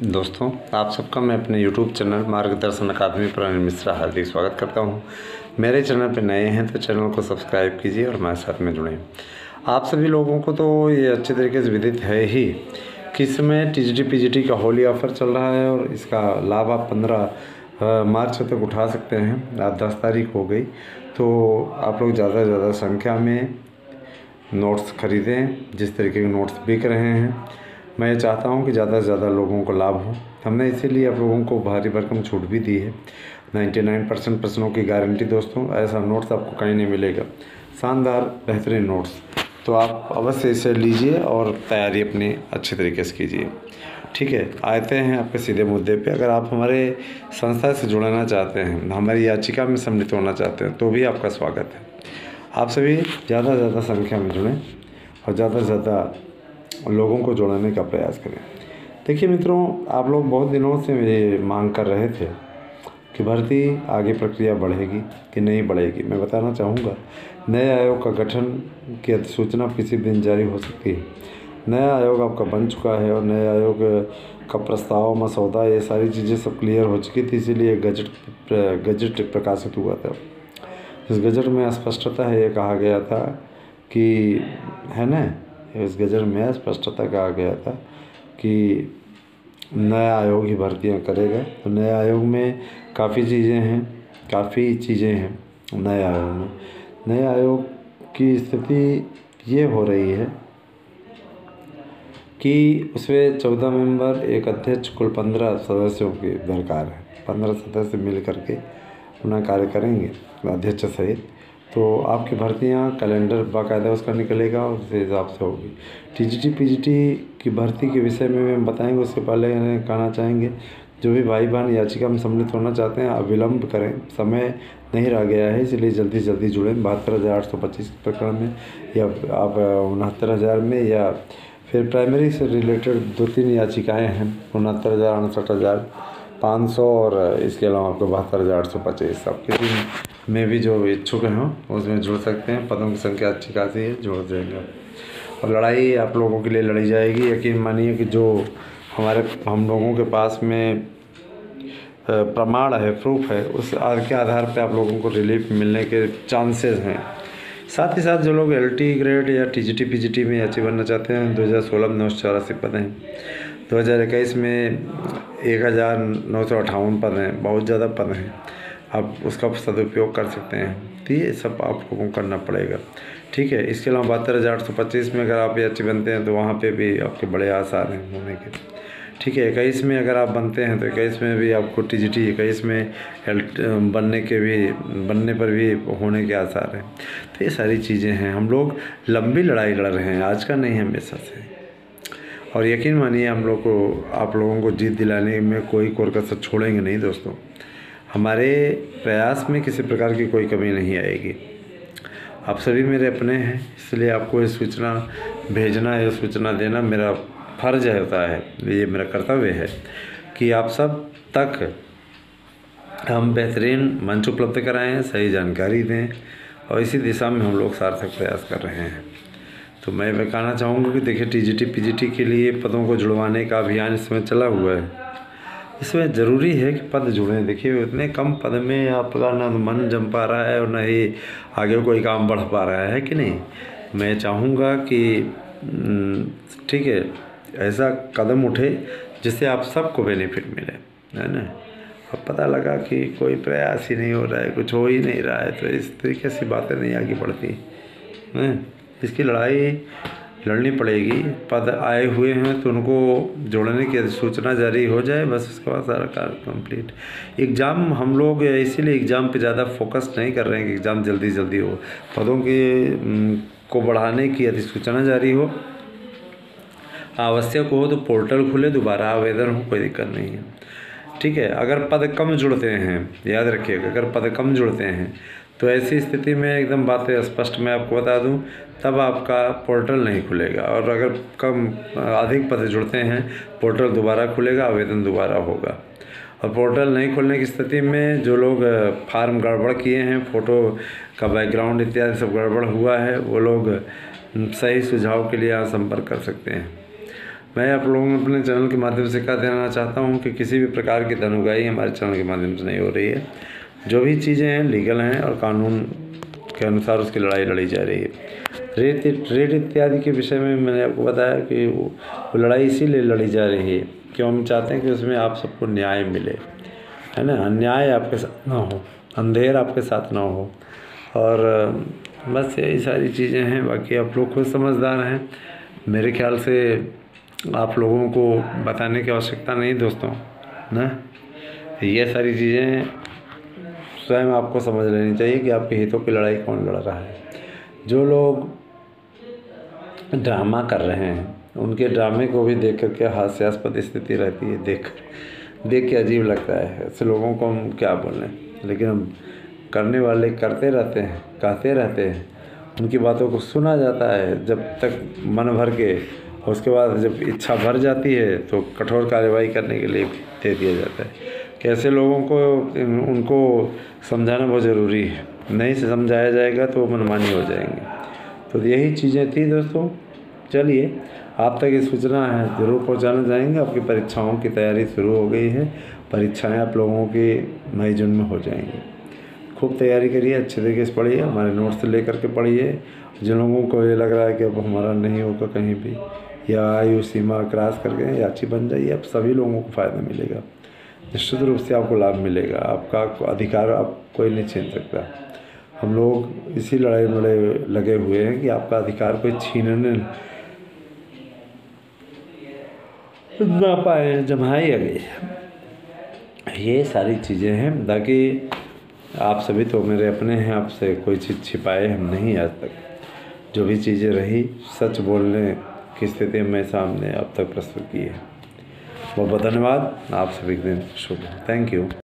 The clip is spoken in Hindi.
दोस्तों, आप सबका मैं अपने YouTube चैनल मार्गदर्शन अकादमी पर अनिल मिश्रा हार्दिक स्वागत करता हूं। मेरे चैनल पर नए हैं तो चैनल को सब्सक्राइब कीजिए और हमारे साथ में जुड़ें। आप सभी लोगों को तो ये अच्छे तरीके से विदित है ही कि इस समय TGT PGT का होली ऑफ़र चल रहा है और इसका लाभ आप 15 मार्च तक उठा सकते हैं। आज 10 तारीख हो गई, तो आप लोग ज़्यादा से ज़्यादा संख्या में नोट्स ख़रीदें। जिस तरीके के नोट्स बिक रहे हैं, मैं चाहता हूं कि ज़्यादा से ज़्यादा लोगों को लाभ हो। हमने इसीलिए आप लोगों को भारी भरकम छूट भी दी है। 99% प्रश्नों की गारंटी दोस्तों, ऐसा नोट्स आपको कहीं नहीं मिलेगा। शानदार बेहतरीन नोट्स, तो आप अवश्य इसे लीजिए और तैयारी अपनी अच्छे तरीके से कीजिए। ठीक है, आते हैं आपके सीधे मुद्दे पे। अगर आप हमारे संस्था से जुड़ना चाहते हैं, हमारी याचिका में सम्मिलित होना चाहते हैं, तो भी आपका स्वागत है। आप सभी ज़्यादा से ज़्यादा संख्या में जुड़ें और ज़्यादा से ज़्यादा लोगों को जोड़ने का प्रयास करें। देखिए मित्रों, आप लोग बहुत दिनों से ये मांग कर रहे थे कि भर्ती आगे प्रक्रिया बढ़ेगी कि नहीं बढ़ेगी। मैं बताना चाहूँगा, नए आयोग का गठन की अधिसूचना किसी भी दिन जारी हो सकती है। नया आयोग आपका बन चुका है और नए आयोग का प्रस्ताव, मसौदा, ये सारी चीज़ें सब क्लियर हो चुकी थी, इसीलिए गजट प्रकाशित हुआ था। इस गजट में स्पष्टता है, ये कहा गया था कि है ना, इस गजट में स्पष्टता कहा गया था कि नया आयोग ही भर्तियां करेगा। तो नए आयोग में काफ़ी चीज़ें हैं नए आयोग में। नए आयोग की स्थिति ये हो रही है कि उसमें 14 मेंबर, एक अध्यक्ष, कुल 15 सदस्यों की दरकार है। 15 सदस्य मिल करके अपना कार्य करेंगे अध्यक्ष सहित। तो आपकी भर्तियां, कैलेंडर बाकायदा उसका निकलेगा और उस हिसाब से होगी। TGT PGT की भर्ती के विषय में हम बताएंगे, उससे पहले कहना चाहेंगे, जो भी भाई बहन याचिका में सम्मिलित होना चाहते हैं अविलंब करें, समय नहीं रह गया है, इसलिए जल्दी से जल्दी जुड़ें। 72,825 प्रकरण में या आप 69,000 में, या फिर प्राइमरी से रिलेटेड 2-3 याचिकाएँ हैं, 69,000, 69,500 और इसके अलावा आपको 72,825। आप किसी में भी जो इच्छुक हों उसमें जुड़ सकते हैं। पदों की संख्या अच्छी खासी है, जोड़ देंगे। और लड़ाई आप लोगों के लिए लड़ी जाएगी। यकीन मानिए कि जो हम लोगों के पास में प्रमाण है, प्रूफ है, उस के आधार पे आप लोगों को रिलीफ मिलने के चांसेस हैं। साथ ही साथ जो लोग LT ग्रेड या TGT PGT में याची बनना चाहते हैं, 2016 में 984 पद हैं, 2021 में 1958 पद हैं, बहुत ज़्यादा पद हैं। आप उसका सदुपयोग कर सकते हैं, तो ये सब आप लोगों को करना पड़ेगा। ठीक है, इसके अलावा 72,825 में अगर आप याची बनते हैं तो वहाँ पे भी आपके बड़े आसार हैं होने के। ठीक है, 21 में अगर आप बनते हैं तो 21 में भी आपको TGT 21 में बनने पर भी होने के आसार हैं। तो ये सारी चीज़ें हैं। हम लोग लंबी लड़ाई लड़ रहे हैं, आज का नहीं है, हमेशा से। और यकीन मानिए, हम लोग को, आप लोगों को जीत दिलाने में कोई कसर छोड़ेंगे नहीं दोस्तों। हमारे प्रयास में किसी प्रकार की कोई कमी नहीं आएगी। आप सभी मेरे अपने हैं, इसलिए आपको ये सूचना भेजना, ये सूचना देना मेरा फ़र्ज होता है, ये मेरा कर्तव्य है कि आप सब तक हम बेहतरीन मंच उपलब्ध कराएं, सही जानकारी दें, और इसी दिशा में हम लोग सार्थक प्रयास कर रहे हैं। तो मैं कहना चाहूँगा कि देखिए, TGT PGT के लिए पदों को जुड़वाने का अभियान इस समय चला हुआ है। इसमें ज़रूरी है कि पद जुड़ें। देखिए, इतने कम पद में आपका ना मन जम पा रहा है और ना ही आगे कोई काम बढ़ पा रहा है कि नहीं। मैं चाहूँगा कि ठीक है, ऐसा कदम उठे जिससे आप सबको बेनिफिट मिले, है ना। अब पता लगा कि कोई प्रयास ही नहीं हो रहा है, कुछ हो ही नहीं रहा है, तो इस तरीके से बातें नहीं आगे बढ़ती हैं। इसकी लड़ाई लड़नी पड़ेगी। पद आए हुए हैं तो उनको जोड़ने की सूचना जारी हो जाए, बस उसके बाद सारा कार्य कंप्लीट। एग्ज़ाम हम लोग इसीलिए एग्ज़ाम पे ज़्यादा फोकस नहीं कर रहे हैं कि एग्ज़ाम जल्दी जल्दी हो। पदों को बढ़ाने की अधिसूचना जारी हो, आवश्यक हो तो पोर्टल खुले, दोबारा आवेदन हो, कोई दिक्कत नहीं है। ठीक है, अगर पद कम जुड़ते हैं, याद रखिएगा, अगर पद कम जुड़ते हैं तो ऐसी स्थिति में एकदम बातें स्पष्ट मैं आपको बता दूं, तब आपका पोर्टल नहीं खुलेगा। और अगर अधिक पद जुड़ते हैं, पोर्टल दोबारा खुलेगा, आवेदन दोबारा होगा। और पोर्टल नहीं खुलने की स्थिति में जो लोग फार्म गड़बड़ किए हैं, फ़ोटो का बैकग्राउंड इत्यादि सब गड़बड़ हुआ है, वो लोग सही सुझाव के लिए यहाँ संपर्क कर सकते हैं। मैं आप लोगों को अपने चैनल के माध्यम से कह देना चाहता हूँ कि किसी भी प्रकार की धन हमारे चैनल के माध्यम से नहीं हो रही है। जो भी चीज़ें हैं लीगल हैं और कानून के अनुसार उसकी लड़ाई लड़ी जा रही है। रेट इत्यादि के विषय में मैंने आपको बताया कि वो लड़ाई इसीलिए लड़ी जा रही है कि हम चाहते हैं कि उसमें आप सबको न्याय मिले, है ना, अन्याय आपके साथ ना हो, अंधेर आपके साथ ना हो। और बस यही सारी चीज़ें हैं। बाकी आप लोग खुद समझदार हैं। मेरे ख्याल से आप लोगों को बताने की आवश्यकता नहीं दोस्तों ना। ये सारी चीज़ें स्वयं आपको समझ लेनी चाहिए कि आपके हितों की लड़ाई कौन लड़ रहा है। जो लोग ड्रामा कर रहे हैं उनके ड्रामे को भी देख कर के हास्यास्पद स्थिति रहती है। देख के अजीब लगता है। ऐसे लोगों को हम क्या बोलें, लेकिन हम करने वाले करते रहते हैं, कहते रहते हैं, उनकी बातों को सुना जाता है जब तक मन भर के, और उसके बाद जब इच्छा भर जाती है तो कठोर कार्रवाई करने के लिए दे दिया जाता है। कैसे लोगों को उनको समझाना बहुत ज़रूरी है। नहीं से समझाया जाएगा तो मनमानी हो जाएंगे। तो यही चीज़ें थी दोस्तों। चलिए, आप तक ये सूचना है ज़रूर पहुंचाना चाहेंगे। आपकी परीक्षाओं की तैयारी शुरू हो गई है। परीक्षाएं आप लोगों की मई जून में हो जाएंगी। खूब तैयारी करिए, अच्छे तरीके से पढ़िए, हमारे नोट्स ले करके पढ़िए। जिन लोगों को ये लग रहा है कि अब हमारा नहीं होगा कहीं भी, या आयु सीमा क्रॉस करके याची बन जाइए, अब सभी लोगों को फ़ायदा मिलेगा। निश्चित रूप से आपको लाभ मिलेगा। आपका अधिकार आप कोई नहीं छीन सकता। हम लोग इसी लड़ाई में लगे हुए हैं कि आपका अधिकार कोई छीनने ना पाए। जमाई आ गई, ये सारी चीज़ें हैं। ताकि आप सभी तो मेरे अपने हैं, आपसे कोई चीज़ छिपाए हम नहीं आज तक। जो भी चीज़ें रही सच बोलने की स्थिति में सामने अब तक प्रस्तुत की है। बहुत बहुत धन्यवाद। आप सभी के दिन शुभ हो। Thank you.